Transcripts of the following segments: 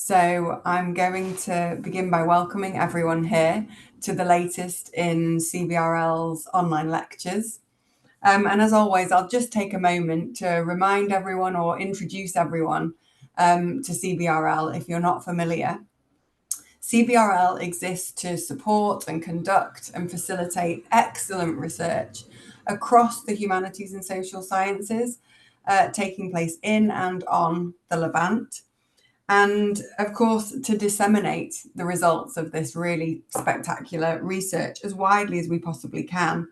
So I'm going to begin by welcoming everyone here to the latest in CBRL's online lectures. And as always, I'll just take a moment to remind everyone or introduce everyone to CBRL if you're not familiar. CBRL exists to support and conduct and facilitate excellent research across the humanities and social sciences, taking place in and on the Levant. And of course, to disseminate the results of this really spectacular research as widely as we possibly can.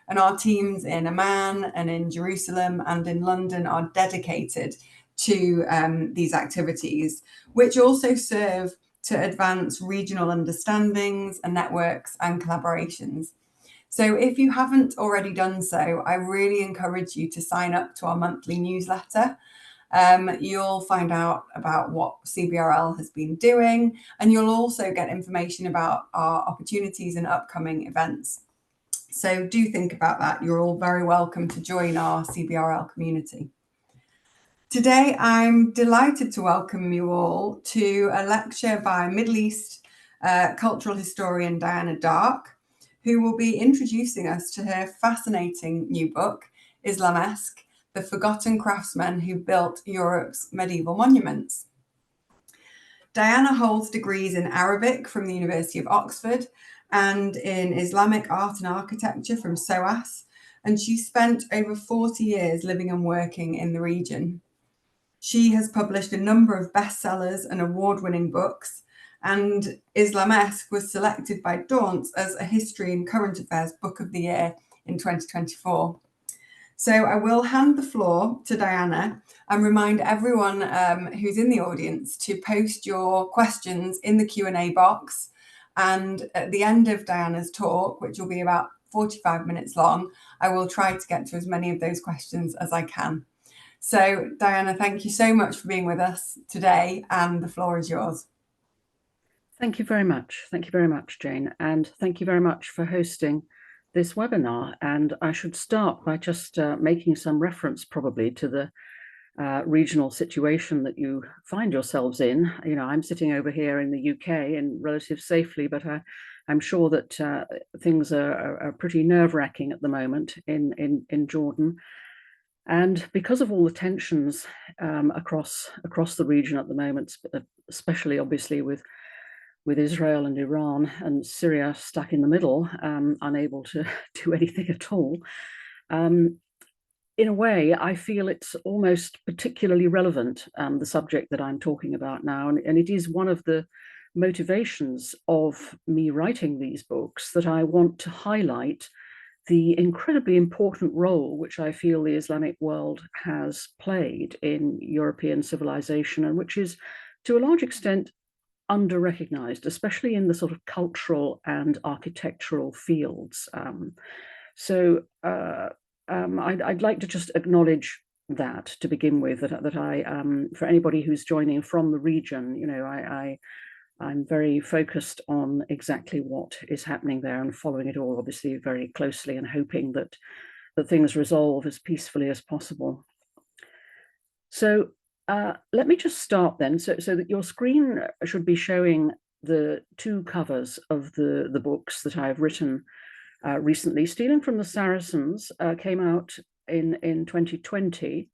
And our teams in Amman and in Jerusalem and in London are dedicated to these activities, which also serve to advance regional understandings and networks and collaborations. So if you haven't already done so, I really encourage you to sign up to our monthly newsletter. You'll find out about what CBRL has been doing, and you'll also get information about our opportunities and upcoming events. So do think about that. You're all very welcome to join our CBRL community. Today, I'm delighted to welcome you all to a lecture by Middle East cultural historian Diana Darke, who will be introducing us to her fascinating new book, Islamesque, The Forgotten Craftsmen Who Built Europe's Medieval Monuments. Diana holds degrees in Arabic from the University of Oxford and in Islamic art and architecture from SOAS, and she spent over 40 years living and working in the region. She has published a number of bestsellers and award-winning books, and Islamesque was selected by Daunt as a History and Current Affairs Book of the Year in 2024. So I will hand the floor to Diana and remind everyone who's in the audience to post your questions in the Q&A box. And at the end of Diana's talk, which will be about 45 minutes long, I will try to get to as many of those questions as I can. So Diana, thank you so much for being with us today, and the floor is yours. Thank you very much. Thank you very much, Jane. And thank you very much for hosting this webinar. And I should start by just making some reference probably to the regional situation that you find yourselves in. You know, I'm sitting over here in the UK in relative safely, but I'm sure that things are pretty nerve-wracking at the moment in Jordan. And because of all the tensions across the region at the moment, especially obviously with Israel and Iran and Syria stuck in the middle, unable to do anything at all, in a way, I feel it's almost particularly relevant, the subject that I'm talking about now. And it is one of the motivations of me writing these books that I want to highlight the incredibly important role which I feel the Islamic world has played in European civilization, and which is to a large extent under-recognized, especially in the sort of cultural and architectural fields. I'd like to just acknowledge that to begin with, that I, for anybody who's joining from the region, you know, I'm very focused on exactly what is happening there and following it all, obviously, very closely, and hoping that things resolve as peacefully as possible. So let me just start then, so that your screen should be showing the two covers of the books that I've written recently. Stealing from the Saracens came out in 2020,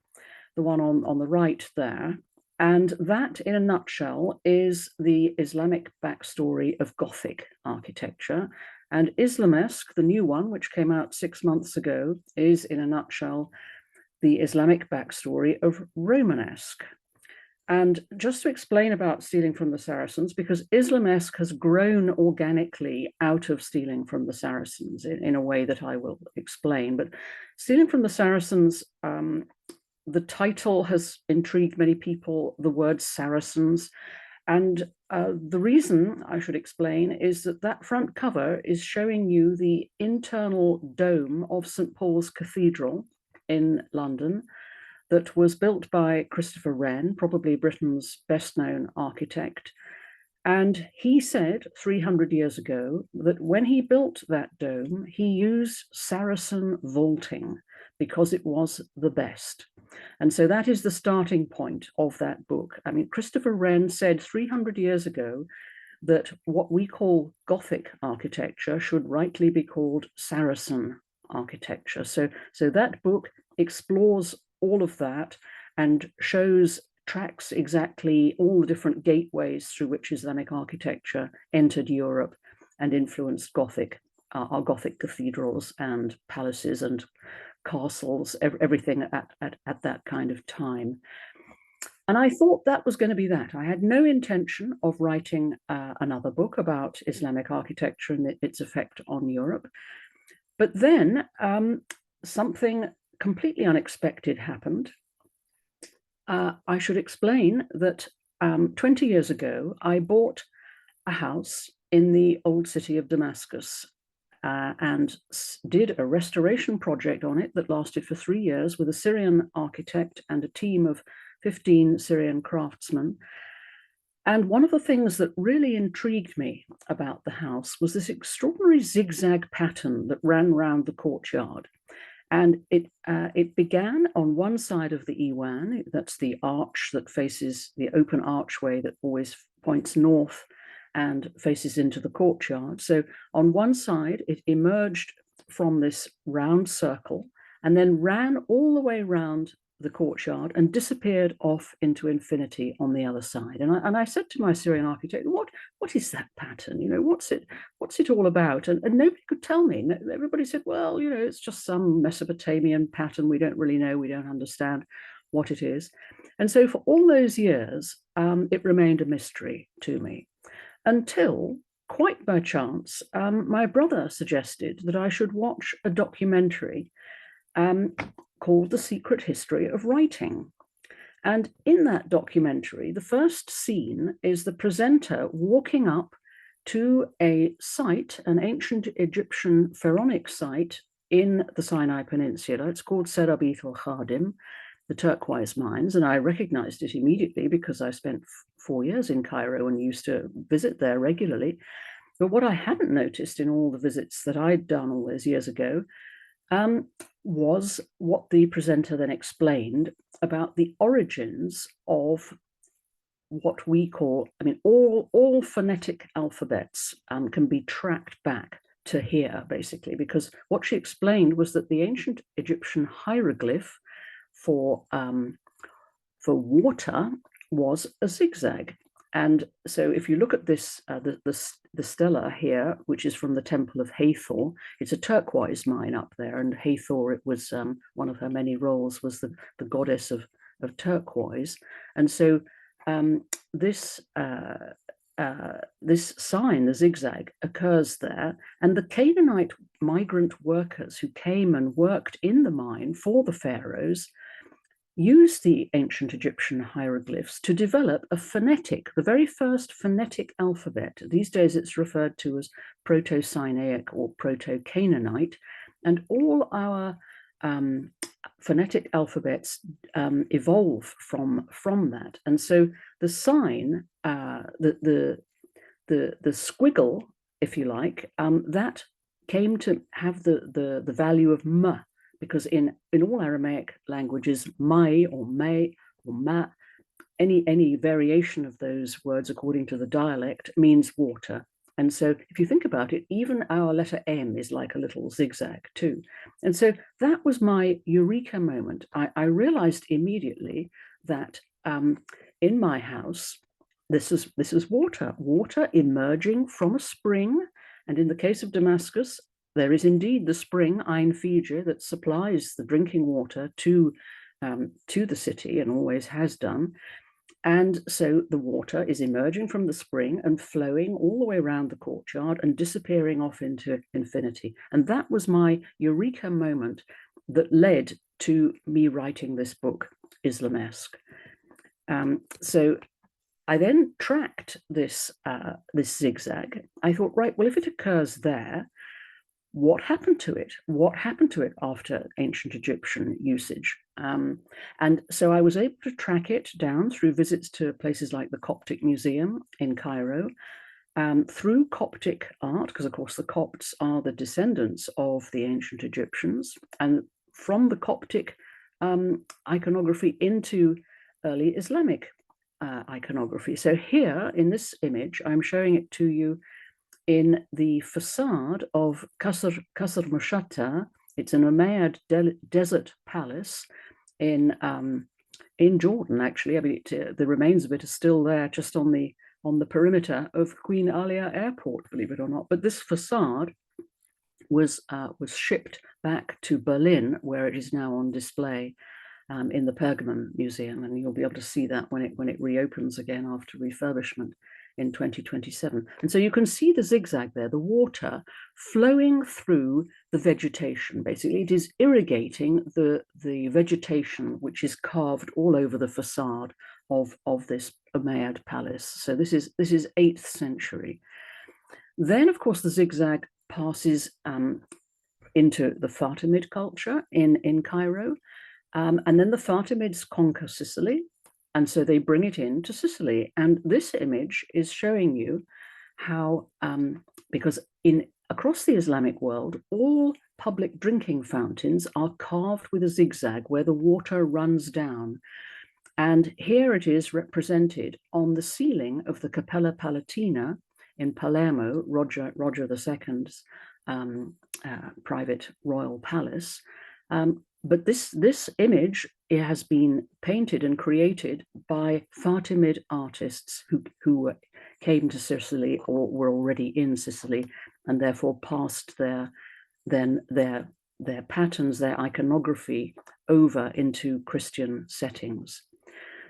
the one on the right there. And that, in a nutshell, is the Islamic backstory of Gothic architecture. And Islamesque, the new one, which came out 6 months ago, is, in a nutshell, the Islamic backstory of Romanesque. And just to explain about Stealing from the Saracens, because Islamesque has grown organically out of Stealing from the Saracens in a way that I will explain. But Stealing from the Saracens, the title has intrigued many people, the word Saracens. And the reason I should explain is that front cover is showing you the internal dome of St. Paul's Cathedral in London that was built by Christopher Wren, probably Britain's best-known architect. And he said 300 years ago that when he built that dome, he used Saracen vaulting because it was the best. And so that is the starting point of that book. I mean, Christopher Wren said 300 years ago that what we call Gothic architecture should rightly be called Saracen architecture. So that book explores all of that and tracks exactly all the different gateways through which Islamic architecture entered Europe and influenced our Gothic cathedrals and palaces and castles, everything at that kind of time. And I thought that was going to be that. I had no intention of writing another book about Islamic architecture and its effect on Europe. But then something completely unexpected happened. I should explain that 20 years ago, I bought a house in the old city of Damascus and did a restoration project on it that lasted for 3 years with a Syrian architect and a team of 15 Syrian craftsmen. And one of the things that really intrigued me about the house was this extraordinary zigzag pattern that ran round the courtyard. And it began on one side of the Iwan, that's the arch that faces the open archway that always points north and faces into the courtyard. So on one side, it emerged from this round circle and then ran all the way around the courtyard and disappeared off into infinity on the other side. And I said to my Syrian architect, what is that pattern? You know, what's it all about? And nobody could tell me. Everybody said, well, you know, it's just some Mesopotamian pattern. We don't really know. We don't understand what it is. And so for all those years, it remained a mystery to me until, quite by chance, my brother suggested that I should watch a documentary called The Secret History of Writing. And in that documentary, the first scene is the presenter walking up to a site, an ancient Egyptian pharaonic site in the Sinai Peninsula. It's called Serabith al-Khadim, the turquoise mines. And I recognized it immediately because I spent 4 years in Cairo and used to visit there regularly. But what I hadn't noticed in all the visits that I'd done all those years ago was what the presenter then explained about the origins of what we call, I mean, all phonetic alphabets can be tracked back to here, basically, because what she explained was that the ancient Egyptian hieroglyph for water was a zigzag. And so if you look at this, the stela here, which is from the Temple of Hathor, it's a turquoise mine up there. And Hathor, it was one of her many roles, was the goddess of turquoise. And so this sign, the zigzag, occurs there. And the Canaanite migrant workers who came and worked in the mine for the pharaohs used the ancient Egyptian hieroglyphs to develop a phonetic, the very first phonetic alphabet. These days it's referred to as Proto-Sinaic or Proto-Canaanite, and all our phonetic alphabets evolve from that. And so the sign, the squiggle, if you like, that came to have the value of m, because in all Aramaic languages, mai or may or ma, any variation of those words according to the dialect means water. And so if you think about it, even our letter M is like a little zigzag too. And so that was my eureka moment. I realized immediately that in my house, this is water emerging from a spring. And in the case of Damascus, there is indeed the spring, Ain Fiji, that supplies the drinking water to the city and always has done. And so the water is emerging from the spring and flowing all the way around the courtyard and disappearing off into infinity. And that was my eureka moment that led to me writing this book, Islamesque. So I then tracked this zigzag. I thought, right, well, if it occurs there, what happened to it? What happened to it after ancient Egyptian usage? And so I was able to track it down through visits to places like the Coptic Museum in Cairo, through Coptic art, because of course the Copts are the descendants of the ancient Egyptians, and from the Coptic iconography into early Islamic iconography. So here in this image, I'm showing it to you in the facade of Qasr Mushatta. It's an Umayyad desert palace in Jordan, actually. I mean, the remains of it are still there, just on the perimeter of Queen Alia Airport, believe it or not. But this facade was shipped back to Berlin, where it is now on display in the Pergamon Museum, and you'll be able to see that when it reopens again after refurbishment in 2027. And so you can see the zigzag there, the water flowing through the vegetation. Basically, it is irrigating the vegetation which is carved all over the facade of this Umayyad palace. So this is 8th century. Then, of course, the zigzag passes into the Fatimid culture in Cairo. And then the Fatimids conquer Sicily, and so they bring it into Sicily. And this image is showing you how, because across the Islamic world, all public drinking fountains are carved with a zigzag where the water runs down. And here it is represented on the ceiling of the Cappella Palatina in Palermo, Roger II's private royal palace. But this image, it has been painted and created by Fatimid artists who came to Sicily or were already in Sicily, and therefore passed their patterns, their iconography over into Christian settings.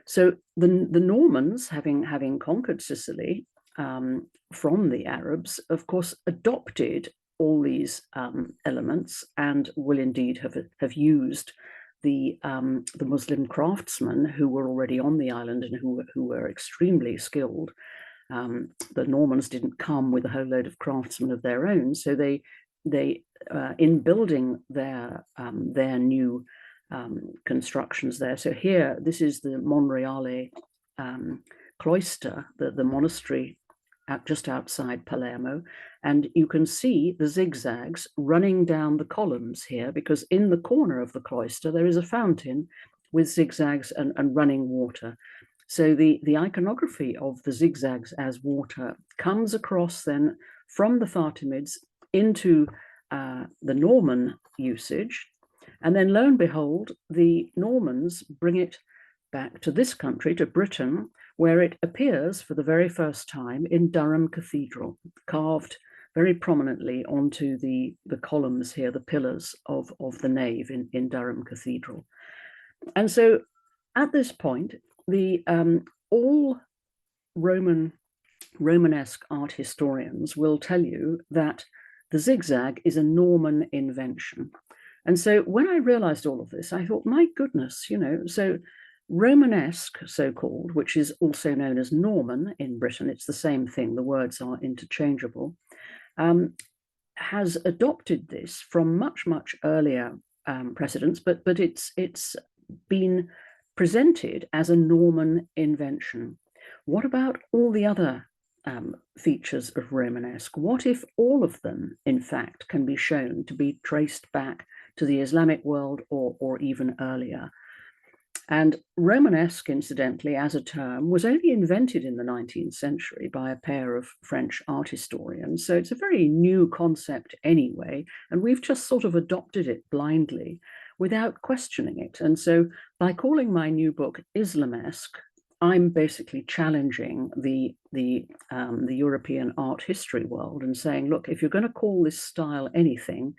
So the Normans, having conquered Sicily from the Arabs, of course, adopted all these elements, and will indeed have used the Muslim craftsmen who were already on the island and who were extremely skilled. The Normans didn't come with a whole load of craftsmen of their own, so they in building their new constructions there. So here, this is the Monreale cloister, the monastery just outside Palermo, and you can see the zigzags running down the columns here, because in the corner of the cloister there is a fountain with zigzags and running water. So the iconography of the zigzags as water comes across then from the Fatimids into the Norman usage, and then lo and behold, the Normans bring it back to this country, to Britain, where it appears for the very first time in Durham Cathedral, carved very prominently onto the columns here, the pillars of the nave in Durham Cathedral. And so at this point, the all Romanesque art historians will tell you that the zigzag is a Norman invention. And so when I realized all of this, I thought, my goodness, so Romanesque, so-called, which is also known as Norman in Britain, it's the same thing, the words are interchangeable, has adopted this from much, much earlier precedents, but it's been presented as a Norman invention. What about all the other features of Romanesque? What if all of them, in fact, can be shown to be traced back to the Islamic world or even earlier? And Romanesque, incidentally, as a term, was only invented in the 19th century by a pair of French art historians. So it's a very new concept anyway, and we've just sort of adopted it blindly without questioning it. And so by calling my new book Islamesque, I'm basically challenging the European art history world and saying, look, if you're going to call this style anything,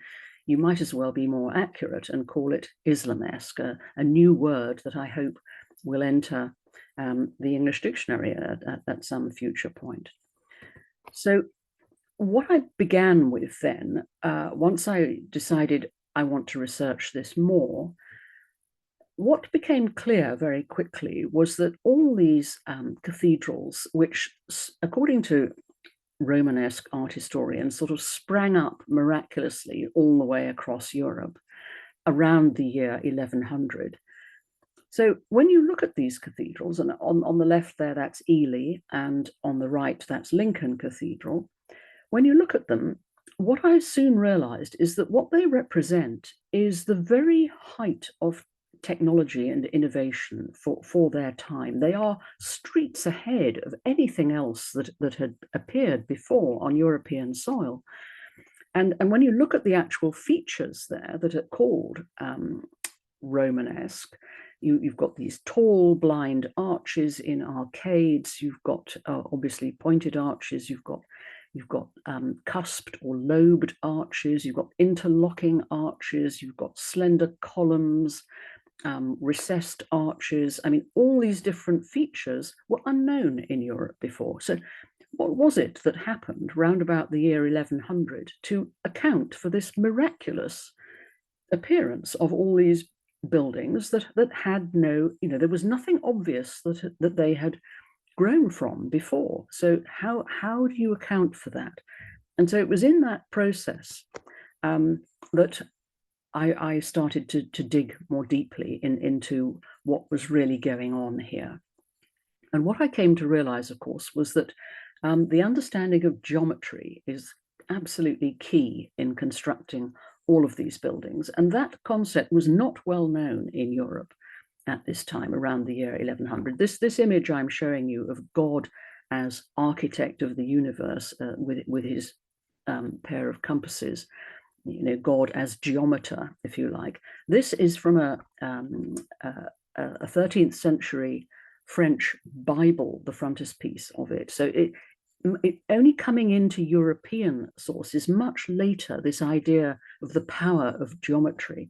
you might as well be more accurate and call it Islamesque, a new word that I hope will enter the English dictionary at some future point. So what I began with then, once I decided I want to research this more, what became clear very quickly was that all these cathedrals, which according to Romanesque art historians sort of sprang up miraculously all the way across Europe around the year 1100. So when you look at these cathedrals, and on the left there, that's Ely, and on the right, that's Lincoln Cathedral. When you look at them, what I soon realized is that what they represent is the very height of technology and innovation for their time. They are streets ahead of anything else that had appeared before on European soil. And when you look at the actual features there that are called Romanesque, you've got these tall blind arches in arcades, you've got obviously pointed arches, you've got cusped or lobed arches, you've got interlocking arches, you've got slender columns, recessed arches. I mean, all these different features were unknown in Europe before. So what was it that happened round about the year 1100 to account for this miraculous appearance of all these buildings that had no, there was nothing obvious that they had grown from before? So how do you account for that? And so it was in that process that I started to dig more deeply into what was really going on here. And what I came to realize, of course, was that the understanding of geometry is absolutely key in constructing all of these buildings. And that concept was not well known in Europe at this time, around the year 1100. This image I'm showing you of God as architect of the universe with his pair of compasses, God as geometer, if you like. This is from a 13th century French Bible, the frontispiece of it. So it only coming into European sources much later, this idea of the power of geometry.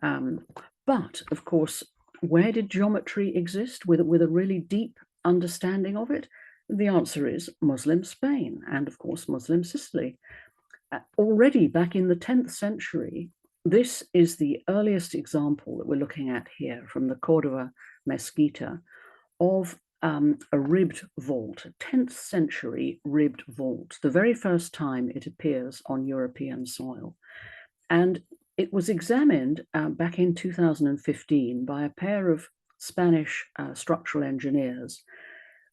But of course, where did geometry exist with a really deep understanding of it? The answer is Muslim Spain and, of course, Muslim Sicily. Already back in the 10th century, this is the earliest example that we're looking at here from the Cordova Mesquita of a ribbed vault, a 10th century ribbed vault, the very first time it appears on European soil. And it was examined back in 2015 by a pair of Spanish structural engineers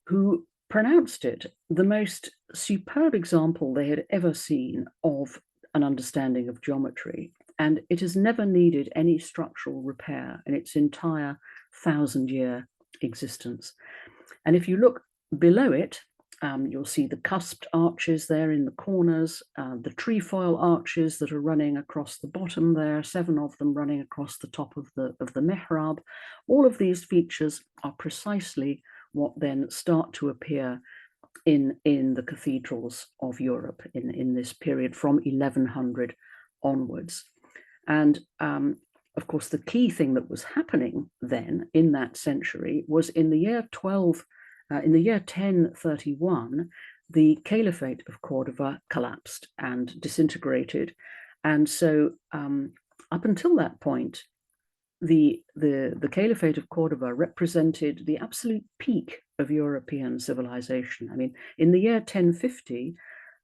who pronounced it the most superb example they had ever seen of an understanding of geometry. And it has never needed any structural repair in its entire 1,000-year existence. And if you look below it, you'll see the cusped arches there in the corners, the trefoil arches that are running across the bottom there, 7 of them running across the top of the mihrab. All of these features are precisely what then start to appear in the cathedrals of Europe in this period from 1100 onwards. And of course, the key thing that was happening then in that century was in the year 1031, the Caliphate of Cordova collapsed and disintegrated. And so up until that point, the Caliphate of Cordova represented the absolute peak of European civilization. I mean, in the year 1050,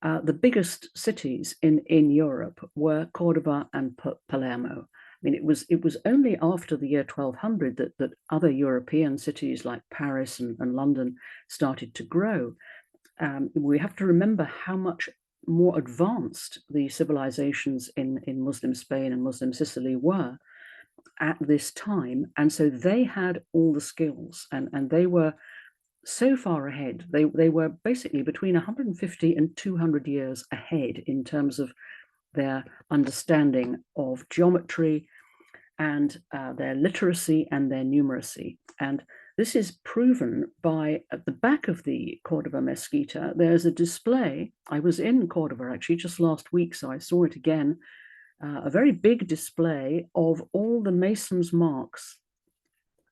the biggest cities in Europe were Cordova and Palermo. I mean, it was only after the year 1200 that other European cities like Paris and London started to grow. We have to remember how much more advanced the civilizations in Muslim Spain and Muslim Sicily were at this time. And so they had all the skills and they were so far ahead. They were basically between 150 and 200 years ahead in terms of their understanding of geometry and their literacy and their numeracy. And this is proven by, at the back of the Cordova Mesquita, there's a display. I was in Cordova actually just last week, so I saw it again. A very big display of all the masons' marks.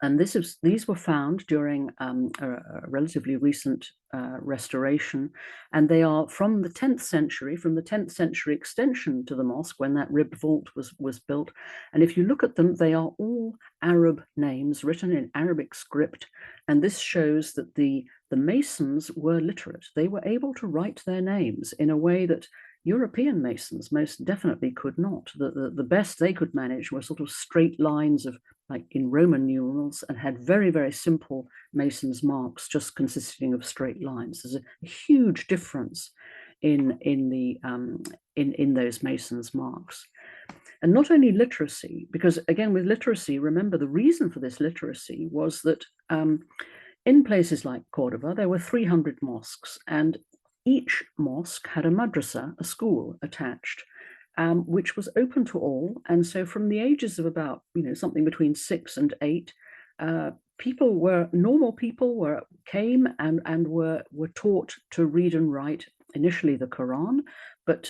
And these were found during a relatively recent restoration, and they are from the 10th century, from the 10th century extension to the mosque when that ribbed vault was built. And if you look at them, they are all Arab names written in Arabic script, and this shows that the masons were literate. They were able to write their names in a way that European masons most definitely could not. The best they could manage were sort of straight lines of, like in Roman numerals, and had very, very simple mason's marks just consisting of straight lines. There's a huge difference in those masons' marks. And not only literacy, because again, with literacy, remember the reason for this literacy was that in places like Cordoba, there were 300 mosques, and each mosque had a madrasa, a school attached, which was open to all. And so from the ages of about, something between 6 and 8, normal people came and were taught to read and write, initially the Quran, but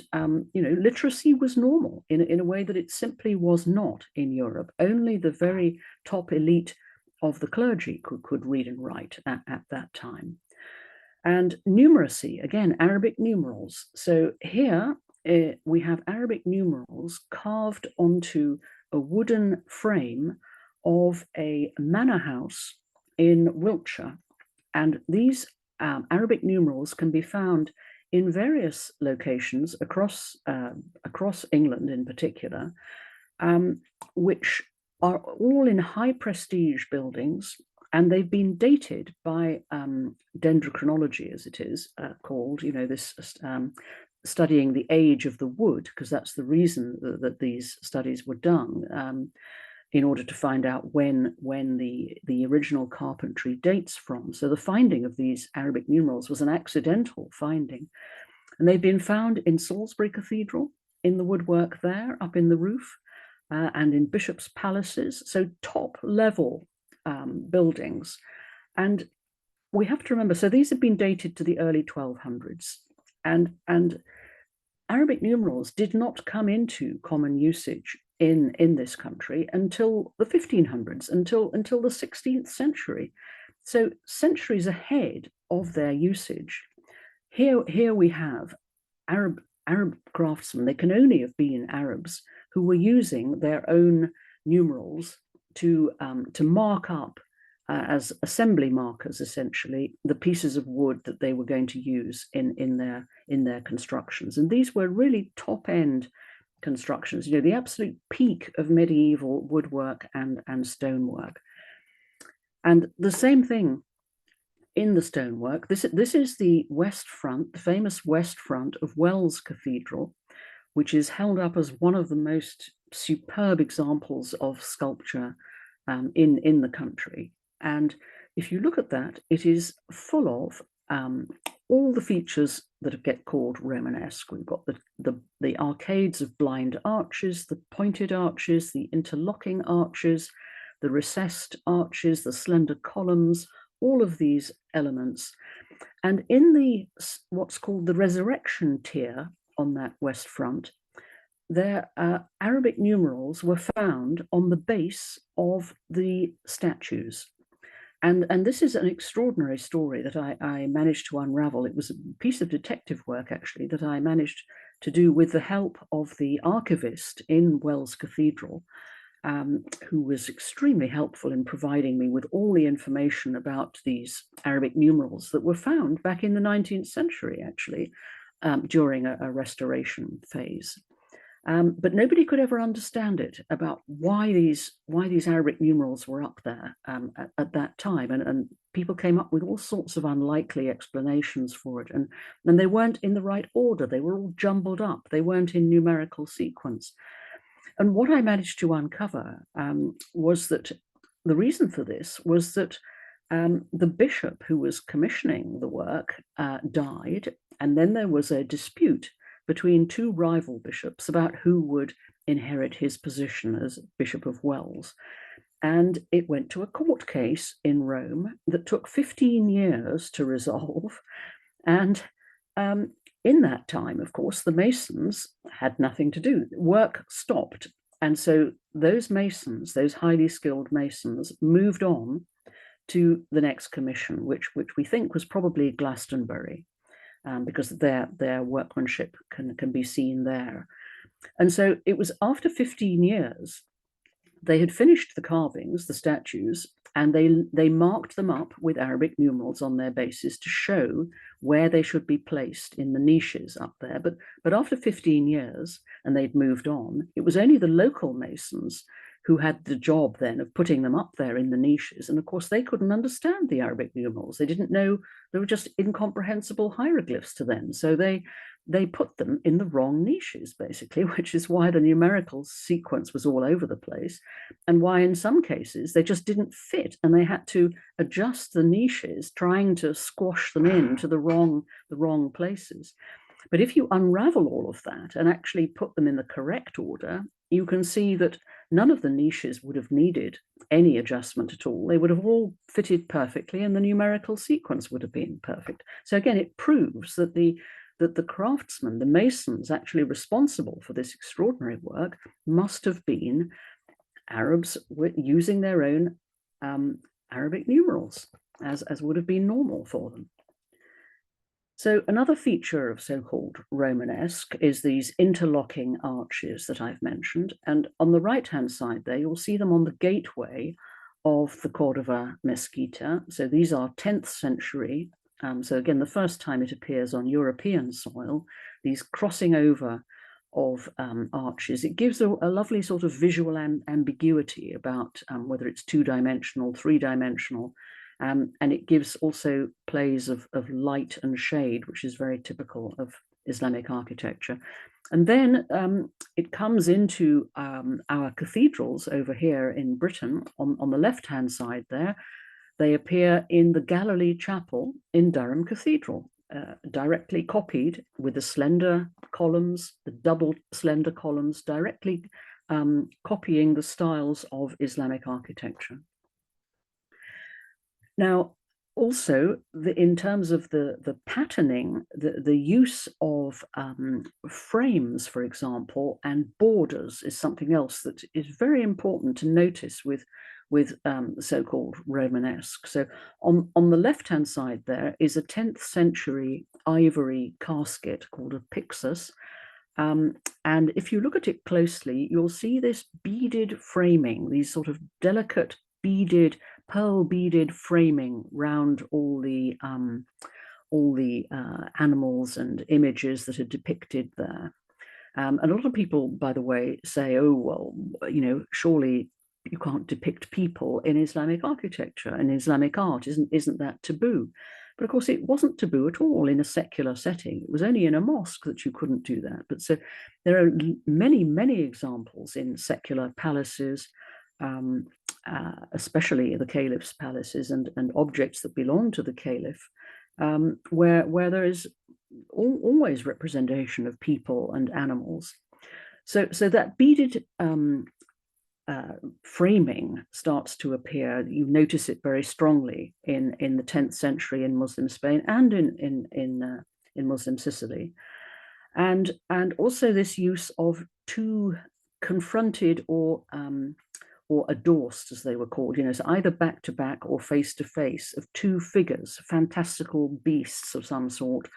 literacy was normal in a way that it simply was not in Europe. Only the very top elite of the clergy could read and write at that time. And numeracy, again, Arabic numerals. So here we have Arabic numerals carved onto a wooden frame of a manor house in Wiltshire. And these Arabic numerals can be found in various locations across England in particular, which are all in high prestige buildings, and they've been dated by dendrochronology, as it is called, this studying the age of the wood, because that's the reason that these studies were done, in order to find out when the original carpentry dates from. So the finding of these Arabic numerals was an accidental finding. And they've been found in Salisbury Cathedral, in the woodwork there, up in the roof, and in bishops' palaces, so top level buildings. And we have to remember, so these have been dated to the early 1200s, and Arabic numerals did not come into common usage in this country until the 1500s, until the 16th century. So centuries ahead of their usage. Here we have Arab craftsmen. They can only have been Arabs who were using their own numerals to mark up as assembly markers, essentially, the pieces of wood that they were going to use in their constructions. And these were really top end constructions, the absolute peak of medieval woodwork and stonework. And the same thing in the stonework. This is the west front, the famous west front of Wells Cathedral, which is held up as one of the most superb examples of sculpture in the country. And if you look at that, it is full of all the features that get called Romanesque. We've got the arcades of blind arches, the pointed arches, the interlocking arches, the recessed arches, the slender columns, all of these elements. And in what's called the resurrection tier on that west front, their Arabic numerals were found on the base of the statues. And this is an extraordinary story that I managed to unravel. It was a piece of detective work, actually, that I managed to do with the help of the archivist in Wells Cathedral, who was extremely helpful in providing me with all the information about these Arabic numerals that were found back in the 19th century, actually, during a restoration phase. But nobody could ever understand it, about why these Arabic numerals were up there at that time. And people came up with all sorts of unlikely explanations for it. And they weren't in the right order. They were all jumbled up. They weren't in numerical sequence. And what I managed to uncover was that the reason for this was that the bishop who was commissioning the work died. And then there was a dispute between two rival bishops about who would inherit his position as Bishop of Wells. And it went to a court case in Rome that took 15 years to resolve. And in that time, of course, the masons had nothing to do. Work stopped. And so those masons, those highly skilled masons, moved on to the next commission, which we think was probably Glastonbury. Because their workmanship can be seen there. And so it was after 15 years, they had finished the carvings, the statues, and they marked them up with Arabic numerals on their bases to show where they should be placed in the niches up there. But after 15 years, and they'd moved on, it was only the local masons who had the job then of putting them up there in the niches. And of course, they couldn't understand the Arabic numerals. They didn't know, they were just incomprehensible hieroglyphs to them. So they they put them in the wrong niches, basically, which is why the numerical sequence was all over the place, and why in some cases they just didn't fit, and they had to adjust the niches, trying to squash them into the wrong places. But if you unravel all of that and actually put them in the correct order, you can see that none of the niches would have needed any adjustment at all. They would have all fitted perfectly, and the numerical sequence would have been perfect. So again, it proves that the craftsmen, the masons actually responsible for this extraordinary work, must have been Arabs using their own Arabic numerals, as would have been normal for them. So another feature of so-called Romanesque is these interlocking arches that I've mentioned. And on the right-hand side there, you'll see them on the gateway of the Cordova Mesquita. So these are 10th century. So again, the first time it appears on European soil, these crossing over of arches, it gives a lovely sort of visual ambiguity about whether it's two-dimensional, three-dimensional, and it gives also plays of light and shade, which is very typical of Islamic architecture. And then it comes into our cathedrals over here in Britain. On the left-hand side there, they appear in the Galilee Chapel in Durham Cathedral, directly copied with the slender columns, the double slender columns, directly copying the styles of Islamic architecture. Now, also, in terms of the patterning, the use of frames, for example, and borders is something else that is very important to notice with so-called Romanesque. So on the left-hand side there is a 10th century ivory casket called a pyxis. And if you look at it closely, you'll see this beaded framing, these sort of delicate beaded, pearl beaded framing round all the animals and images that are depicted there. And a lot of people, by the way, say, oh, well, you know, surely you can't depict people in Islamic architecture and Islamic art. Isn't that taboo? But of course, it wasn't taboo at all in a secular setting. It was only in a mosque that you couldn't do that. But so there are many, many examples in secular palaces, especially the caliph's palaces and objects that belong to the caliph, where there is always representation of people and animals. So that beaded framing starts to appear. You notice it very strongly in the 10th century in Muslim Spain and in Muslim Sicily, and also this use of two confronted or addorsed, as they were called, you know, so either back to back or face to face, of two figures, fantastical beasts of some sort,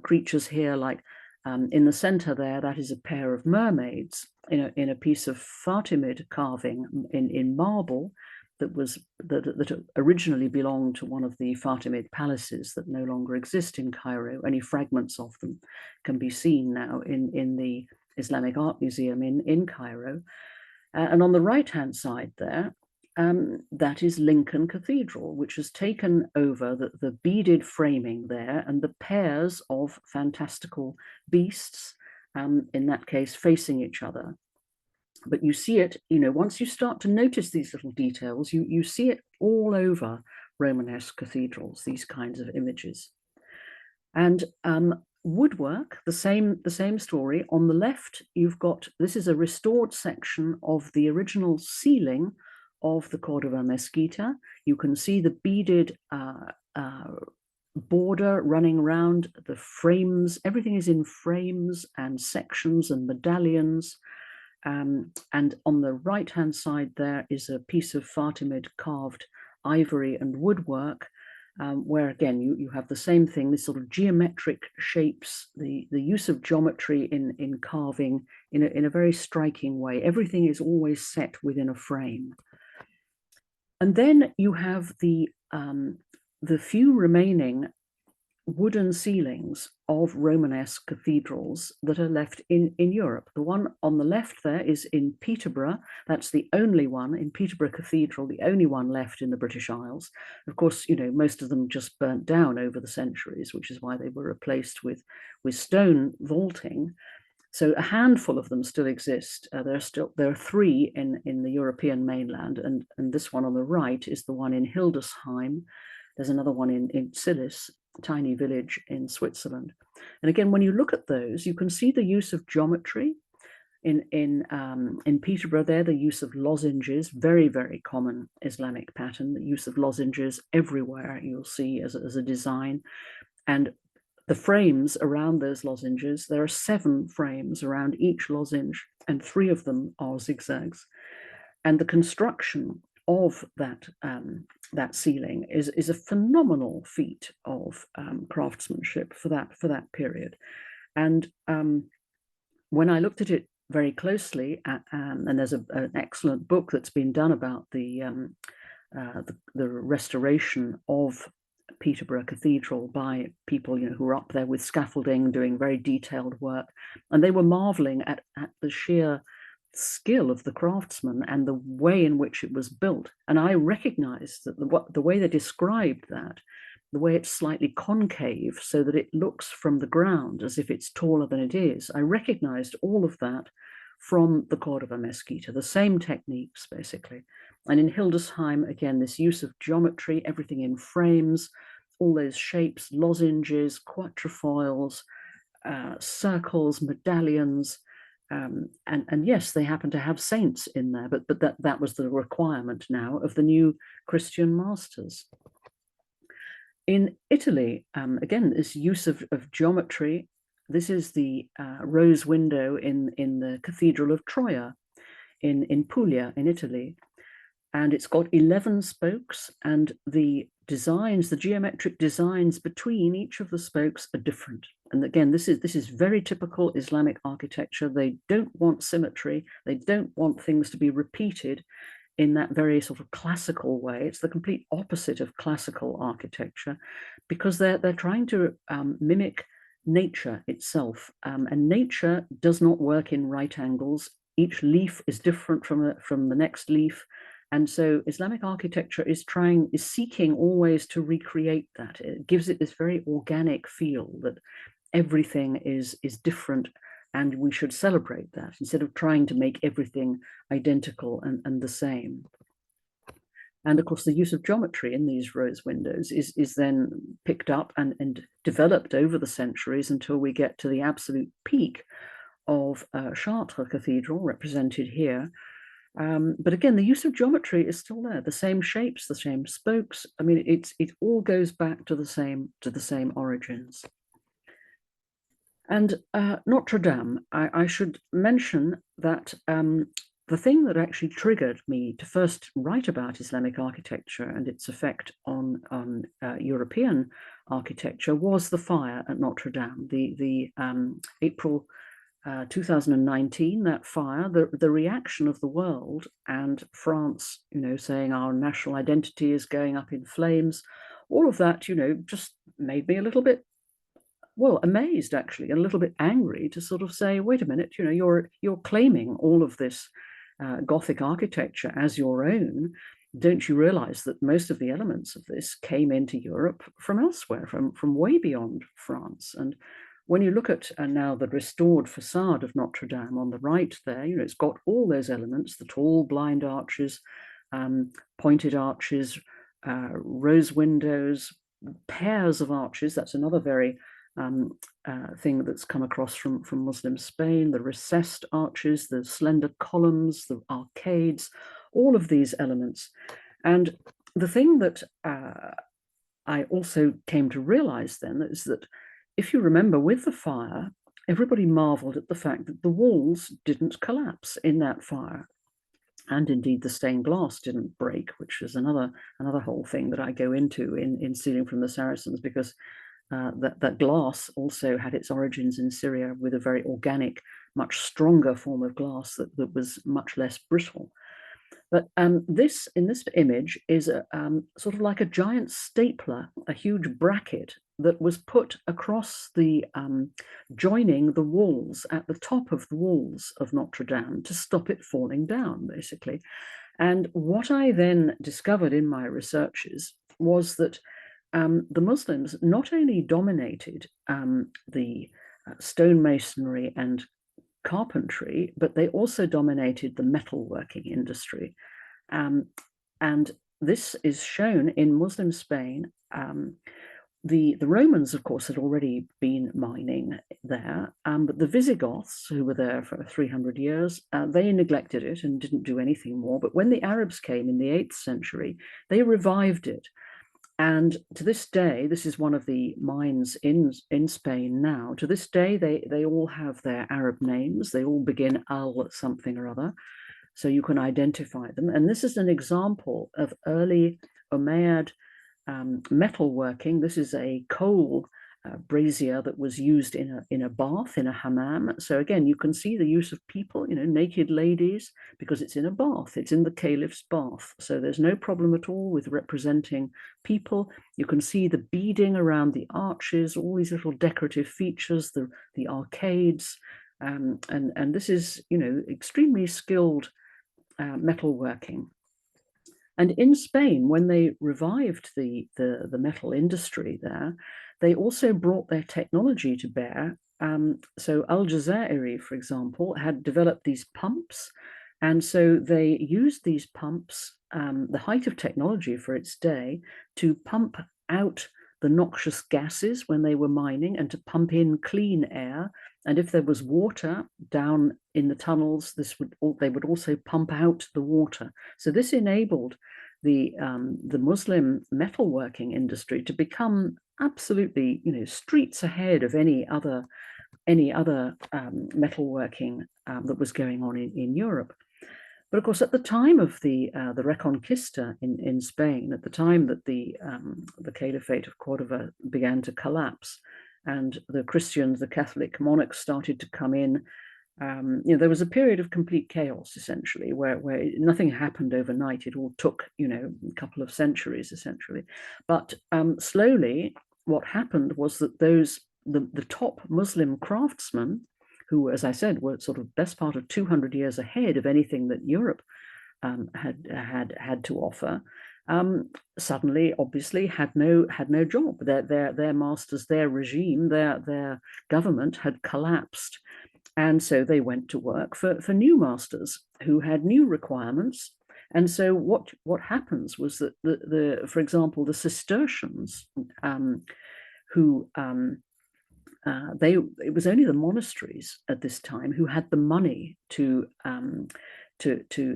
creatures here like in the center there, that is a pair of mermaids in a piece of Fatimid carving in marble that originally belonged to one of the Fatimid palaces that no longer exist in Cairo. Only fragments of them can be seen now in the Islamic Art Museum in Cairo. And on the right-hand side there, that is Lincoln Cathedral, which has taken over the beaded framing there and the pairs of fantastical beasts, in that case, facing each other. But you see it, you know, once you start to notice these little details, you see it all over Romanesque cathedrals, these kinds of images. And woodwork, the same story. On the left, you've got, this is a restored section of the original ceiling of the Cordova Mesquita. You can see the beaded border running around the frames. Everything is in frames and sections and medallions. And on the right-hand side there is a piece of Fatimid carved ivory and woodwork, where again you have the same thing, this sort of geometric shapes, the use of geometry in carving in a very striking way. Everything is always set within a frame. And then you have the few remaining wooden ceilings of Romanesque cathedrals that are left in Europe. The one on the left there is in Peterborough. That's the only one in Peterborough Cathedral, the only one left in the British Isles. Of course, you know, most of them just burnt down over the centuries, which is why they were replaced with stone vaulting. So a handful of them still exist. There are three in the European mainland, and this one on the right is the one in Hildesheim. There's another one in Sillis, a tiny village in Switzerland. And again, when you look at those, you can see the use of geometry. In Peterborough there, the use of lozenges, very, very common Islamic pattern, the use of lozenges everywhere you'll see as a design. And the frames around those lozenges, there are 7 frames around each lozenge, and 3 of them are zigzags. And the construction of that ceiling is a phenomenal feat of craftsmanship for that period. And when I looked at it very closely, and there's an excellent book that's been done about the restoration of Peterborough Cathedral by people, you know, who were up there with scaffolding, doing very detailed work, and they were marveling at the sheer skill of the craftsmen and the way in which it was built. And I recognized that the way they described that, the way it's slightly concave so that it looks from the ground as if it's taller than it is, I recognized all of that from the Cordova Mesquita, the same techniques basically. And in Hildesheim, again, this use of geometry, everything in frames, all those shapes, lozenges, quatrefoils, circles, medallions, and yes, they happen to have saints in there, but that was the requirement now of the new Christian masters. In Italy, again, this use of geometry. This is the rose window in the Cathedral of Troia in Puglia, in Italy. And it's got 11 spokes, and the designs, the geometric designs between each of the spokes are different. And again, this is very typical Islamic architecture. They don't want symmetry. They don't want things to be repeated in that very sort of classical way. It's the complete opposite of classical architecture, because they're trying to mimic nature itself. And nature does not work in right angles. Each leaf is different from the next leaf. And so Islamic architecture is seeking always to recreate that. It gives it this very organic feel that everything is different, and we should celebrate that instead of trying to make everything identical and the same. And of course, the use of geometry in these rose windows is then picked up and developed over the centuries until we get to the absolute peak of Chartres Cathedral, represented here. But again, the use of geometry is still there. The same shapes, the same spokes. I mean, it all goes back to the same origins. And Notre Dame, I should mention that the thing that actually triggered me to first write about Islamic architecture and its effect on European architecture was the fire at Notre Dame, the April 2019, that fire, the reaction of the world, and France, you know, saying our national identity is going up in flames, all of that, you know, just made me a little bit, well, amazed actually, and a little bit angry to sort of say, wait a minute, you know, you're claiming all of this Gothic architecture as your own. Don't you realize that most of the elements of this came into Europe from elsewhere, from way beyond France? And when you look at now the restored facade of Notre Dame on the right there, you know, it's got all those elements, the tall blind arches, pointed arches, rose windows, pairs of arches. That's another very thing that's come across from Muslim Spain, the recessed arches, the slender columns, the arcades, all of these elements. And the thing that I also came to realize then is that, if you remember, with the fire, everybody marveled at the fact that the walls didn't collapse in that fire. And indeed, the stained glass didn't break, which is another whole thing that I go into in Stealing from the Saracens, because that glass also had its origins in Syria with a very organic, much stronger form of glass that was much less brittle. But this, in this image, is sort of like a giant stapler, a huge bracket that was put across the joining the walls at the top of the walls of Notre Dame to stop it falling down, basically. And what I then discovered in my researches was that the Muslims not only dominated the stonemasonry and carpentry, but they also dominated the metalworking industry. And this is shown in Muslim Spain. The Romans, of course, had already been mining there, but the Visigoths, who were there for 300 years, they neglected it and didn't do anything more. But when the Arabs came in the 8th century, they revived it. And to this day, this is one of the mines in Spain now. To this day, they all have their Arab names. They all begin al something or other, so you can identify them. And this is an example of early Umayyad metalworking. This is a coal brazier that was used in a bath, in a hammam. So again, you can see the use of people, naked ladies, because it's in a bath, it's in the caliph's bath. So there's no problem at all with representing people. You can see the beading around the arches, all these little decorative features, the arcades, and this is, extremely skilled metalworking. And in Spain, when they revived the metal industry there, they also brought their technology to bear. So Al-Jazairi, for example, had developed these pumps. And so they used these pumps, the height of technology for its day, to pump out the noxious gases when they were mining and to pump in clean air. And if there was water down in the tunnels, they would also pump out the water. So this enabled the Muslim metalworking industry to become absolutely, streets ahead of any other metalworking that was going on in Europe. But of course, at the time of the Reconquista in Spain, at the time that the Caliphate of Cordova began to collapse, and the Christians, the Catholic monarchs started to come in, there was a period of complete chaos, essentially, where nothing happened overnight. It all took, a couple of centuries, essentially. But slowly, what happened was that the top Muslim craftsmen, who, as I said, were sort of best part of 200 years ahead of anything that Europe had to offer, suddenly, obviously, had no job. Their masters, their regime, their government had collapsed. And so they went to work for new masters who had new requirements. And so what happens was that for example, the Cistercians, who it was only the monasteries at this time who had the money to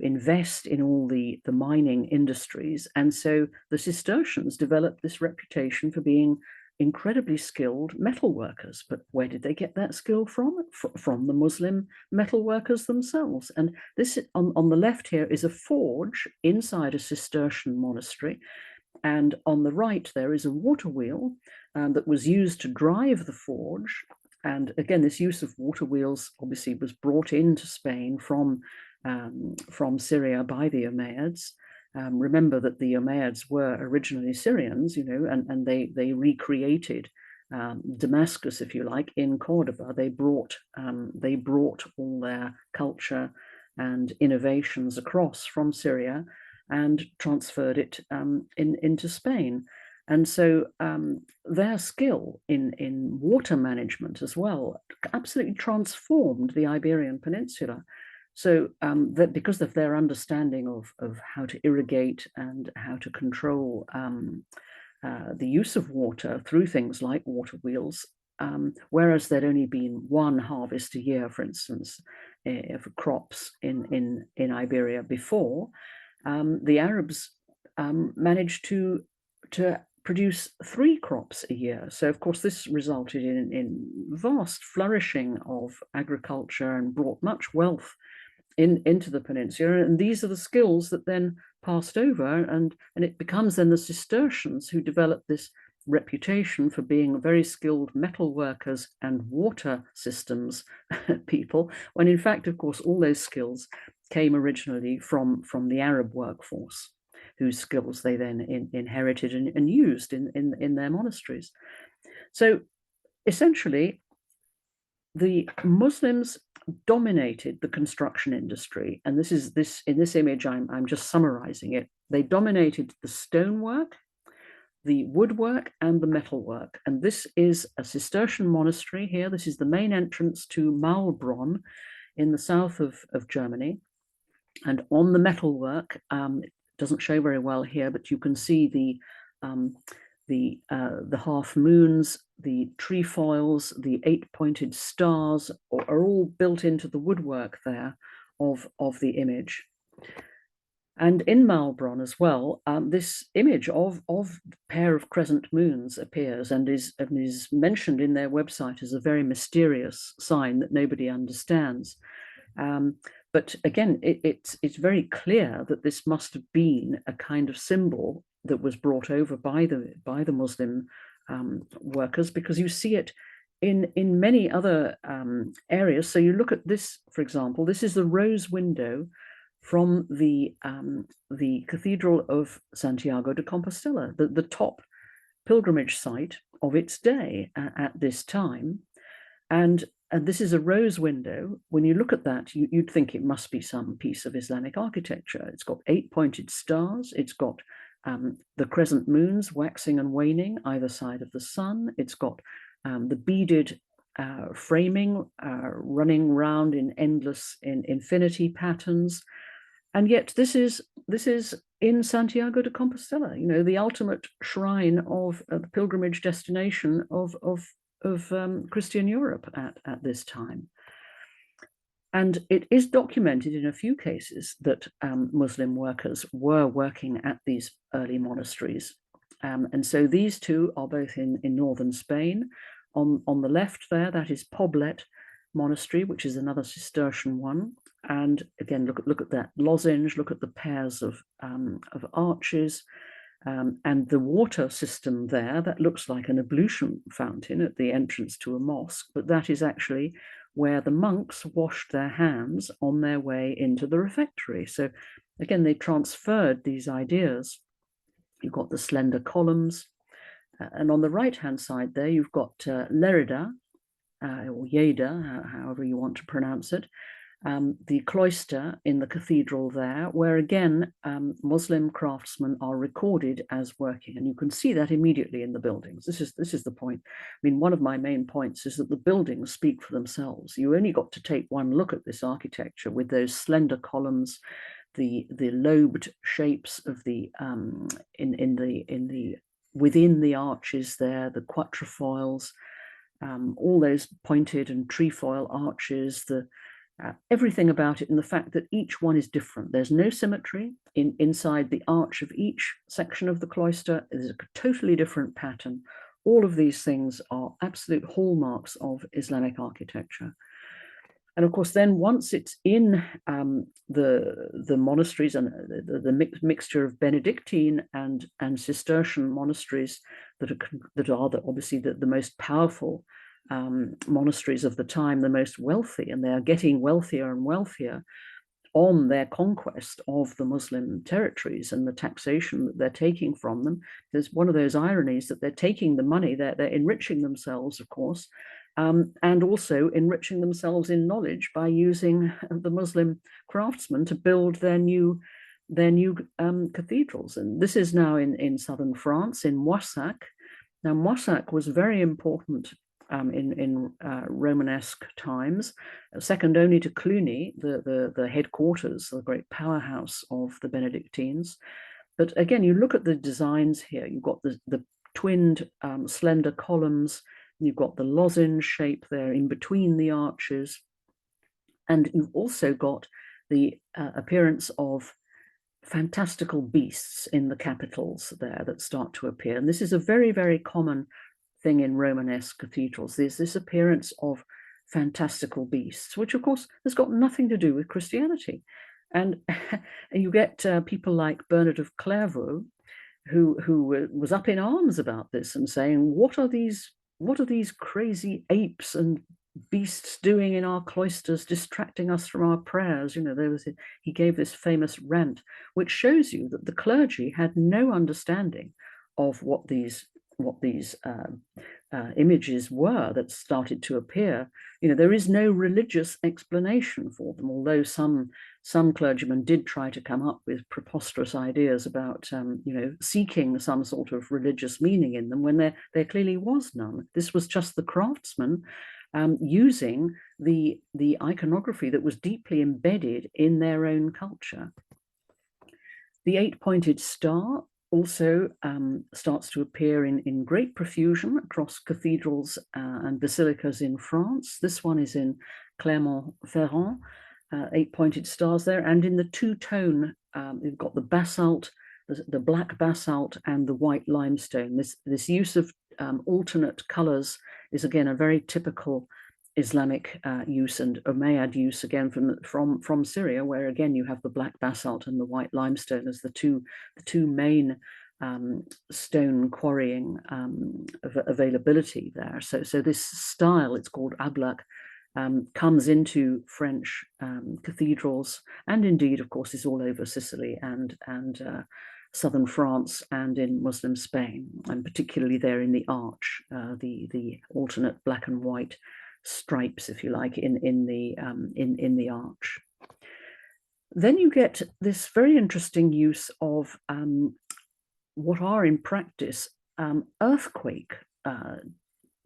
invest in all the mining industries. And so the Cistercians developed this reputation for being incredibly skilled metal workers. But where did they get that skill from? From the Muslim metal workers themselves. And this on the left here is a forge inside a Cistercian monastery. And on the right, there is a water wheel that was used to drive the forge. And again, this use of water wheels obviously was brought into Spain from Syria by the Umayyads. Remember that the Umayyads were originally Syrians, and they recreated Damascus, if you like, in Cordoba. They brought all their culture and innovations across from Syria and transferred it into Spain. And so their skill in water management as well absolutely transformed the Iberian Peninsula. So that because of their understanding of how to irrigate and how to control the use of water through things like water wheels, whereas there'd only been one harvest a year, for instance, for crops in Iberia before, the Arabs managed to produce 3 crops a year. So of course this resulted in vast flourishing of agriculture and brought much wealth into the peninsula. And these are the skills that then passed over, and it becomes then the Cistercians who developed this reputation for being very skilled metal workers and water systems people, when in fact, of course, all those skills came originally from the Arab workforce, whose skills they then inherited and used in their monasteries. So essentially, the Muslims dominated the construction industry, and in this image I'm just summarizing it. They dominated the stonework, the woodwork, and the metalwork. And this is a Cistercian monastery here. This is the main entrance to Maulbronn in the south of Germany. And on the metalwork, it doesn't show very well here, but you can see the half moons, the trefoils, the 8-pointed stars are all built into the woodwork there of the image. And in Maulbronn as well, this image of a pair of crescent moons appears and is mentioned in their website as a very mysterious sign that nobody understands. But again, it's very clear that this must have been a kind of symbol that was brought over by the Muslim workers, because you see it in many other areas. So you look at this, for example. This is the rose window from the Cathedral of Santiago de Compostela, the top pilgrimage site of its day at this time. And this is a rose window. When you look at that, you'd think it must be some piece of Islamic architecture. It's got 8-pointed stars. It's got the crescent moons waxing and waning either side of the sun. It's got the beaded framing running round in endless infinity patterns. And yet this is in Santiago de Compostela, the ultimate shrine of the pilgrimage destination of Christian Europe at this time. And it is documented in a few cases that Muslim workers were working at these early monasteries. And so these two are both in northern Spain. On the left there, that is Poblet Monastery, which is another Cistercian one. And again, look at that lozenge, look at the pairs of arches, and the water system there, that looks like an ablution fountain at the entrance to a mosque, but that is actually where the monks washed their hands on their way into the refectory. So again, they transferred these ideas. You've got the slender columns, and on the right-hand side there, you've got Lerida, or Yeda, however you want to pronounce it, the cloister in the cathedral there, where again, Muslim craftsmen are recorded as working. And you can see that immediately in the buildings. This is the point. I mean, one of my main points is that the buildings speak for themselves. You only got to take one look at this architecture with those slender columns, the lobed shapes of the within the arches there, the quatrefoils, all those pointed and trefoil arches, everything about it, and the fact that each one is different. There's no symmetry inside the arch of each section of the cloister. There's a totally different pattern. All of these things are absolute hallmarks of Islamic architecture. And of course, then once it's in the monasteries and the mixture of Benedictine and Cistercian monasteries that are obviously the most powerful monasteries of the time, the most wealthy, and they are getting wealthier and wealthier on their conquest of the Muslim territories and the taxation that they're taking from them. There's one of those ironies that they're taking the money, they're enriching themselves, of course, and also enriching themselves in knowledge by using the Muslim craftsmen to build their new cathedrals. And this is now in southern France, in Moissac. Now, Moissac was very important in Romanesque times, second only to Cluny, the headquarters, the great powerhouse of the Benedictines. But again, you look at the designs here. You've got the twinned slender columns. You've got the lozenge shape there in between the arches. And you've also got the appearance of fantastical beasts in the capitals there that start to appear. And this is a very, very common thing in Romanesque cathedrals. There's this appearance of fantastical beasts, which of course has got nothing to do with Christianity. And you get people like Bernard of Clairvaux, who was up in arms about this and saying, what are these crazy apes and beasts doing in our cloisters, distracting us from our prayers? You know, he gave this famous rant, which shows you that the clergy had no understanding of what these images were that started to appear. You know, there is no religious explanation for them, although some clergymen did try to come up with preposterous ideas about, you know, seeking some sort of religious meaning in them when there clearly was none. This was just the craftsmen using the iconography that was deeply embedded in their own culture. The eight-pointed star also starts to appear in great profusion across cathedrals and basilicas in France. This one is in Clermont-Ferrand, eight-pointed stars there, and in the two-tone, you've got the basalt, the black basalt and the white limestone. This use of alternate colors is again a very typical Islamic use and Umayyad use, again from Syria, where again you have the black basalt and the white limestone as the two main stone quarrying availability there. So this style, it's called ablaq, comes into French cathedrals, and indeed, of course, is all over Sicily and southern France and in Muslim Spain, and particularly there in the arch, the alternate black and white stripes, if you like, in the arch. Then you get this very interesting use of what are in practice earthquake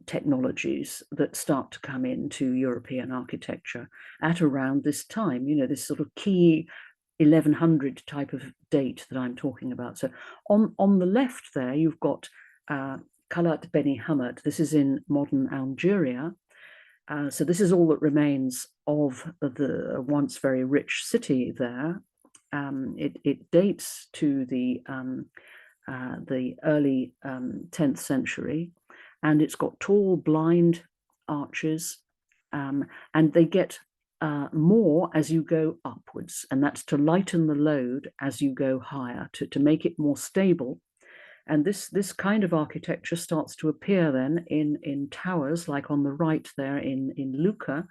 technologies that start to come into European architecture at around this time. You know, this sort of key 1100 type of date that I'm talking about. So on the left there, you've got Qalat Beni Hamad. This is in modern Algeria. So this is all that remains of the once very rich city there. It dates to the early 10th century, and it's got tall blind arches, and they get more as you go upwards, and that's to lighten the load as you go higher, to make it more stable. And this kind of architecture starts to appear then in towers, like on the right there in Lucca,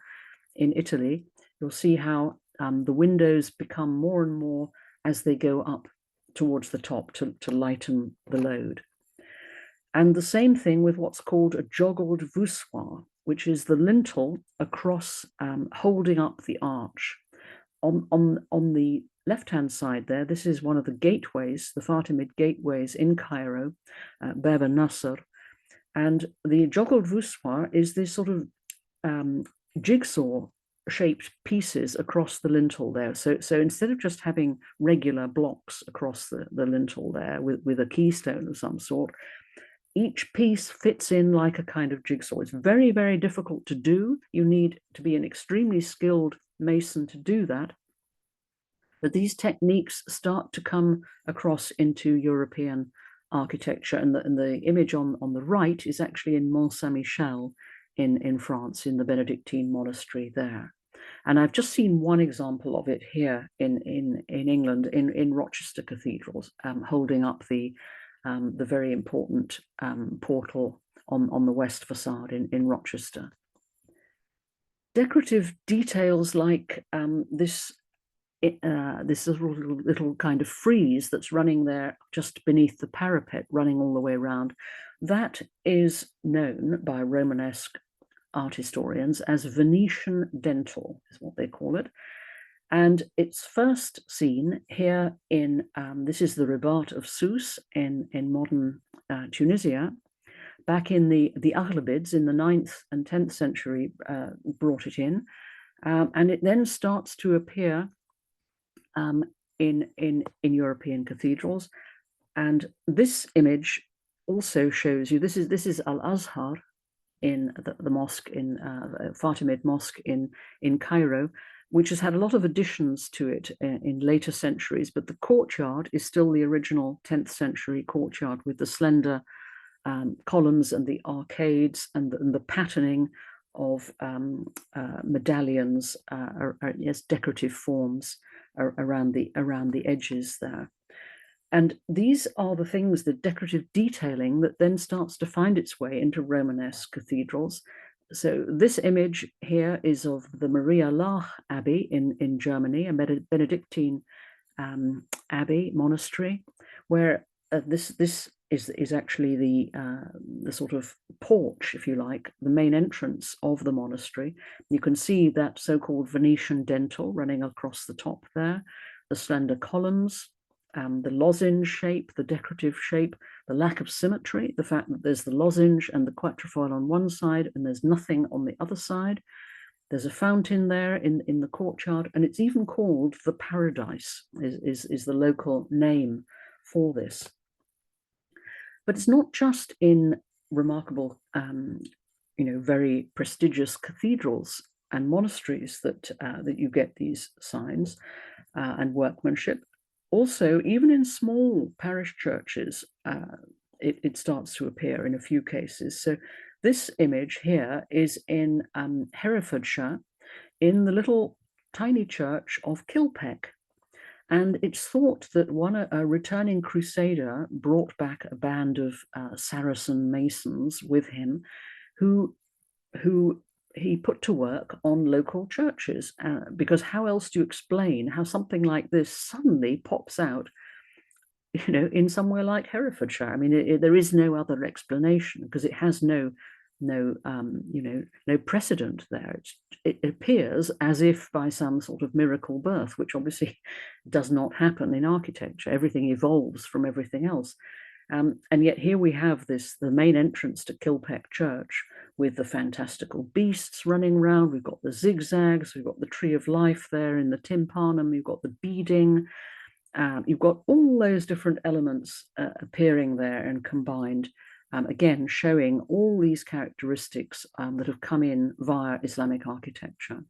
in Italy. You'll see how the windows become more and more as they go up towards the top to lighten the load. And the same thing with what's called a joggled voussoir, which is the lintel across, holding up the arch. On the left-hand side there, this is one of the gateways, the Fatimid gateways in Cairo, Bab al-Nasr. And the joggled voussoir is this sort of jigsaw-shaped pieces across the lintel there. So instead of just having regular blocks across the lintel there with a keystone of some sort, each piece fits in like a kind of jigsaw. It's very, very difficult to do. You need to be an extremely skilled mason to do that. But these techniques start to come across into European architecture. And the image on the right is actually in Mont Saint-Michel in France, in the Benedictine monastery there. And I've just seen one example of it here in England, in Rochester cathedrals, holding up the very important portal on the west facade in Rochester. Decorative details like this little kind of frieze that's running there just beneath the parapet, running all the way around, that is known by Romanesque art historians as Venetian dental, is what they call it. And it's first seen here in, this is the Ribat of Sousse in modern Tunisia. Back in the Aghlabids in the 9th and 10th century brought it in. And it then starts to appear in European cathedrals. And this image also shows you, this is Al-Azhar in the mosque in Fatimid Mosque in Cairo, which has had a lot of additions to it in later centuries, but the courtyard is still the original 10th century courtyard with the slender columns and the arcades and the patterning of medallions as decorative forms around the edges there. And these are the things, the decorative detailing, that then starts to find its way into Romanesque cathedrals. So this image here is of the Maria Laach Abbey in Germany, a Benedictine abbey monastery, where this is actually the sort of porch, if you like, the main entrance of the monastery. You can see that so-called Venetian dentil running across the top there, the slender columns, the lozenge shape, the decorative shape, the lack of symmetry, the fact that there's the lozenge and the quatrefoil on one side and there's nothing on the other side. There's a fountain there in the courtyard, and it's even called the Paradise, is the local name for this. But it's not just in remarkable, very prestigious cathedrals and monasteries that you get these signs and workmanship. Also, even in small parish churches, it starts to appear in a few cases. So this image here is in Herefordshire, in the little tiny church of Kilpeck. And it's thought that a returning crusader brought back a band of Saracen masons with him who he put to work on local churches, because how else do you explain how something like this suddenly pops out, in somewhere like Herefordshire? I mean, there is no other explanation, because it has no precedent there. It appears as if by some sort of miracle birth, which obviously does not happen in architecture. Everything evolves from everything else. And yet here we have the main entrance to Kilpeck Church with the fantastical beasts running around. We've got the zigzags, we've got the tree of life there in the tympanum, you've got the beading, you've got all those different elements appearing there and combined, again, showing all these characteristics that have come in via Islamic architecture.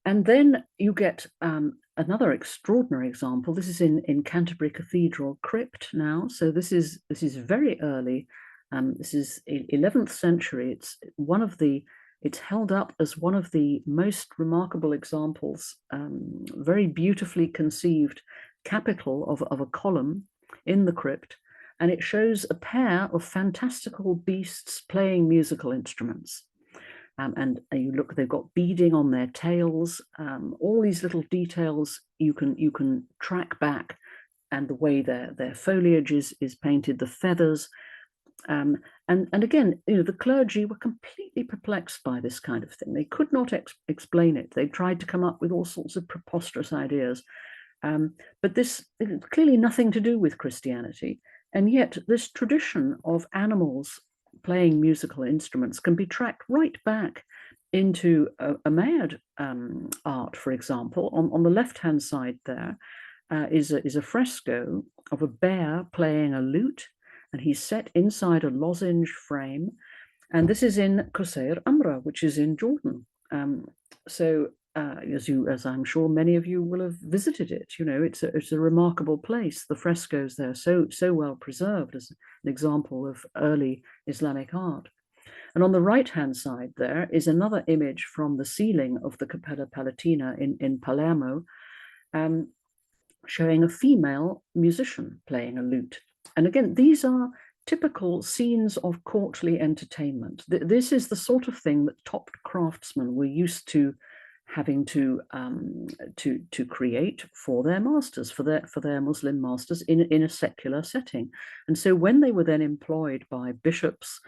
And then you get another extraordinary example. This is in Canterbury Cathedral crypt now. So this is very early. This is 11th century. It's held up as one of the most remarkable examples, very beautifully conceived capital of a column in the crypt. And it shows a pair of fantastical beasts playing musical instruments. And you look, they've got beading on their tails, all these little details you can track back, and the way their foliage is painted, the feathers. And again, the clergy were completely perplexed by this kind of thing. They could not explain it. They tried to come up with all sorts of preposterous ideas. But this clearly nothing to do with Christianity. And yet this tradition of animals playing musical instruments can be tracked right back into Umayyad art, for example. On the left-hand side there is a fresco of a bear playing a lute, and he's set inside a lozenge frame. And this is in Qusayr Amra, which is in Jordan. As I'm sure many of you will have visited it, it's a remarkable place. The frescoes there so well preserved as an example of early Islamic art. And on the right-hand side there is another image from the ceiling of the Cappella Palatina in Palermo, showing a female musician playing a lute. And again, these are typical scenes of courtly entertainment. This is the sort of thing that top craftsmen were used to having to create for their masters, for their Muslim masters in a secular setting. And so when they were then employed by bishops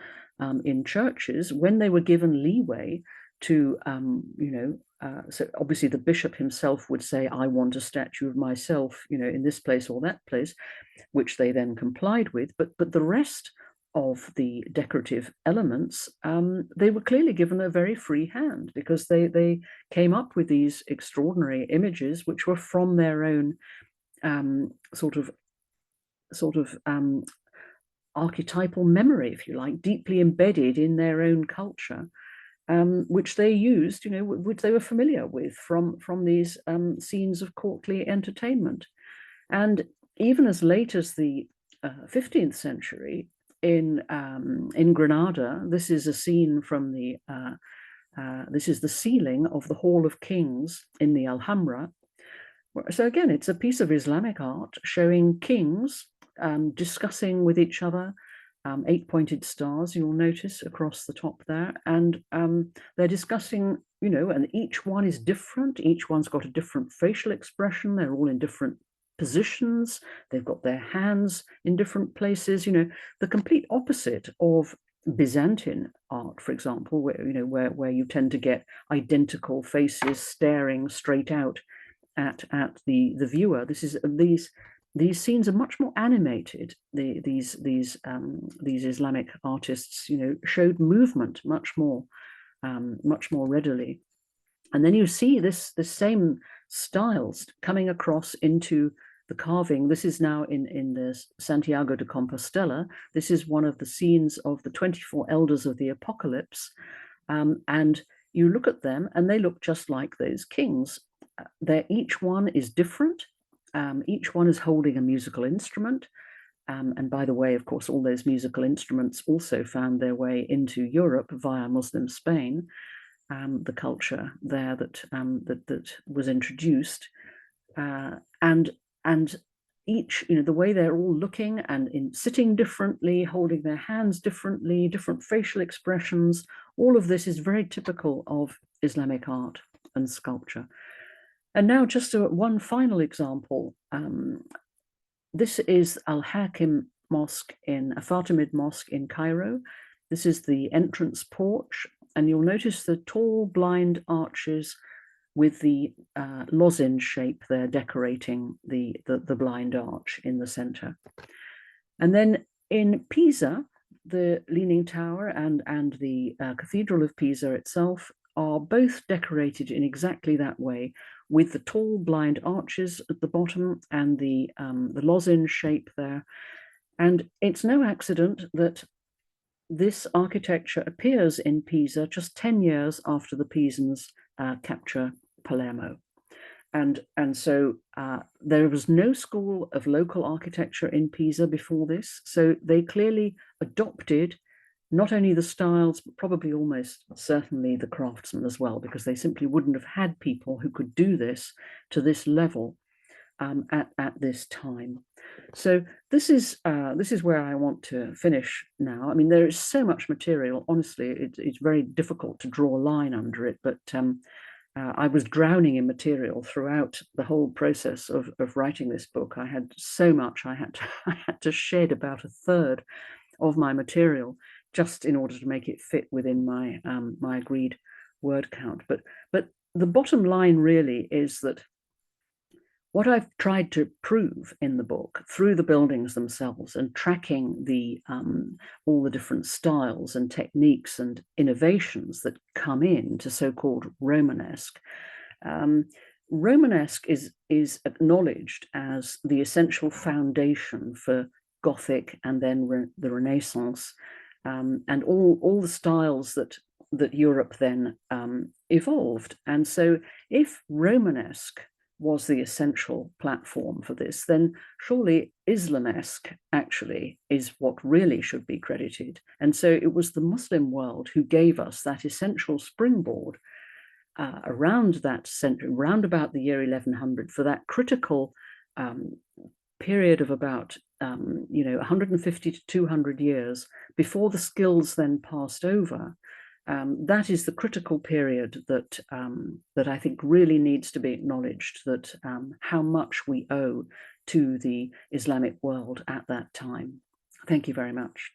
in churches, when they were given leeway to, so obviously the bishop himself would say, I want a statue of myself, in this place or that place, which they then complied with. But the rest of the decorative elements, they were clearly given a very free hand, because they came up with these extraordinary images, which were from their own sort of archetypal memory, if you like, deeply embedded in their own culture, which they used, which they were familiar with from these scenes of courtly entertainment. And even as late as the 15th century, in Granada, this is a scene from this is the ceiling of the Hall of Kings in the Alhambra. So again, it's a piece of Islamic art showing kings discussing with each other, 8-pointed stars, you'll notice across the top there. And they're discussing, and each one is different. Each one's got a different facial expression. They're all in different positions. They've got their hands in different places, the complete opposite of Byzantine art, for example, where you tend to get identical faces staring straight out at the viewer. These scenes are much more animated. These Islamic artists, showed movement much more readily. And then you see this same styles coming across into the carving. This is now in the Santiago de Compostela. This is one of the scenes of the 24 elders of the Apocalypse. And you look at them and they look just like those kings. Each one is different. Each one is holding a musical instrument. And by the way, of course, all those musical instruments also found their way into Europe via Muslim Spain, the culture there that was introduced. And each, the way they're all looking and sitting differently, holding their hands differently, different facial expressions, all of this is very typical of Islamic art and sculpture. And now just one final example. This is Al-Hakim Mosque, a Fatimid mosque in Cairo. This is the entrance porch, and you'll notice the tall blind arches with the lozenge shape there decorating the blind arch in the center. And then in Pisa, the Leaning Tower and the Cathedral of Pisa itself are both decorated in exactly that way, with the tall blind arches at the bottom and the lozenge shape there. And it's no accident that this architecture appears in Pisa just 10 years after the Pisans capture Palermo. And so there was no school of local architecture in Pisa before this. So they clearly adopted not only the styles, but probably almost certainly the craftsmen as well, because they simply wouldn't have had people who could do this to this level at this time. So this is where I want to finish now. I mean, there is so much material. Honestly, it's very difficult to draw a line under it, but I was drowning in material throughout the whole process of writing this book. I had so much. I had to shed about a third of my material just in order to make it fit within my my agreed word count. But the bottom line really is that what I've tried to prove in the book through the buildings themselves and tracking all the different styles and techniques and innovations that come in to so-called Romanesque. Romanesque is acknowledged as the essential foundation for Gothic and then the Renaissance, and all the styles that Europe then evolved. And so if Romanesque was the essential platform for this, then surely Islamesque actually is what really should be credited. And so it was the Muslim world who gave us that essential springboard around that century, around about the year 1100, for that critical period of about 150 to 200 years before the skills then passed over. That is the critical period that I think really needs to be acknowledged, that how much we owe to the Islamic world at that time. Thank you very much.